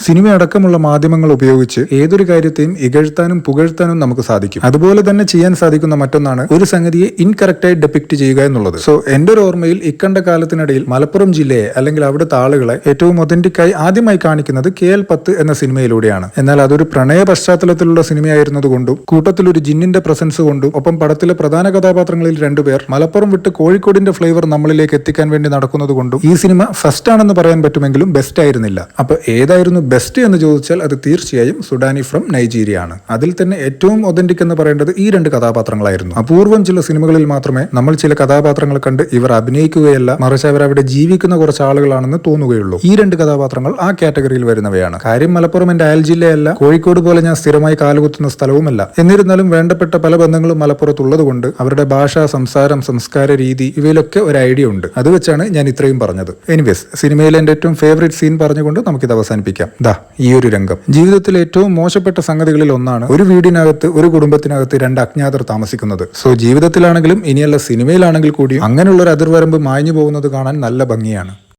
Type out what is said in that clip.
Cinema അടക്കമുള്ള മാധ്യമങ്ങൾ ഉപയോഗിച്ച് ഏതൊരു കാര്യത്തെയും ഇകഴ്ത്താനും പുകഴ്ത്താനും നമുക്ക് സാധിക്കും. അതുപോലെ തന്നെ ചെയ്യാൻ സാധിക്കുന്ന മറ്റൊന്നാണ് ഒരു സംഗതിയെ ഇൻകറക്റ്റായി ഡെപിക്ട് ചെയ്യുക എന്നുള്ളത്. സോ എന്റെ ഒരു ഓർമ്മയിൽ ഇക്കണ്ട കാലത്തിനിടയിൽ മലപ്പുറം ജില്ലയെ അല്ലെങ്കിൽ അവിടുത്തെ ആളുകളെ ഏറ്റവും ഒതന്റിക്കായി ആദ്യമായി കാണിക്കുന്നത് KL10 എന്ന സിനിമയിലൂടെയാണ്. എന്നാൽ അതൊരു പ്രണയ പശ്ചാത്തലത്തിലുള്ള സിനിമയായിരുന്നതുകൊണ്ടും കൂട്ടത്തിൽ ഒരു ജിന്നിന്റെ പ്രസൻസ് കൊണ്ടും ഒപ്പം പടത്തിലെ പ്രധാന കഥാപാത്രങ്ങളിൽ രണ്ടുപേർ മലപ്പുറം വിട്ട് കോഴിക്കോടിന്റെ ഫ്ലേവർ നമ്മളിലേക്ക് എത്തിക്കാൻ വേണ്ടി നടക്കുന്നത് കൊണ്ടും ഈ സിനിമ ഫസ്റ്റ് ആണെന്ന് പറയാൻ പറ്റുമെങ്കിലും ബെസ്റ്റ് ആയിരുന്നില്ല. അപ്പൊ ഏതായിരുന്നു ബെസ്റ്റ് എന്ന് ചോദിച്ചാൽ അത് തീർച്ചയായും സുഡാനി ഫ്രം നൈജീരിയ ആണ്. അതിൽ തന്നെ ഏറ്റവും ഒതന്റിക് എന്ന് പറയേണ്ടത് ഈ രണ്ട് കഥാപാത്രങ്ങളായിരുന്നു. അപൂർവം ചില സിനിമകളിൽ മാത്രമേ നമ്മൾ ചില കഥാപാത്രങ്ങൾ കണ്ട് ഇവർ അഭിനയിക്കുകയല്ല, മറിച്ച് അവർ അവിടെ ജീവിക്കുന്ന കുറച്ച് ആളുകളാണെന്ന് തോന്നുകയുള്ളൂ. ഈ രണ്ട് കഥാപാത്രങ്ങൾ ആ കാറ്റഗറിയിൽ വരുന്നവയാണ്. കാര്യം മലപ്പുറം എന്റെ അയൽ ജില്ലയല്ല, കോഴിക്കോട് പോലെ ഞാൻ സ്ഥിരമായി കാലുകുത്തുന്ന സ്ഥലവുമല്ല. എന്നിരുന്നാലും വേണ്ടപ്പെട്ട പല ബന്ധങ്ങളും മലപ്പുറത്തുള്ളത് കൊണ്ട് അവരുടെ ഭാഷ, സംസാരം, സംസ്കാര രീതി ഇവയിലൊക്കെ ഒരു ഐഡിയ ഉണ്ട്. അത് വെച്ചാണ് ഞാൻ ഇത്രയും പറഞ്ഞത്. എനിവേസ്, സിനിമയിലെ എന്റെ ഏറ്റവും ഫേവറേറ്റ് സീൻ പറഞ്ഞുകൊണ്ട് നമുക്കിത് അവസാനിപ്പിക്കാം. ഈ ഒരു രംഗം ജീവിതത്തിൽ ഏറ്റവും മോശപ്പെട്ട സംഗതികളിൽ ഒന്നാണ്. ഒരു വീടിനകത്ത് ഒരു കുടുംബത്തിനകത്ത് രണ്ട് അജ്ഞാതർ താമസിക്കുന്നത്. സോ ജീവിതത്തിലാണെങ്കിലും ഇനിയല്ല സിനിമയിലാണെങ്കിൽ കൂടി അങ്ങനെയുള്ള ഒരു അതിർവരമ്പ് മാഞ്ഞു പോകുന്നത് കാണാൻ നല്ല ഭംഗിയാണ്.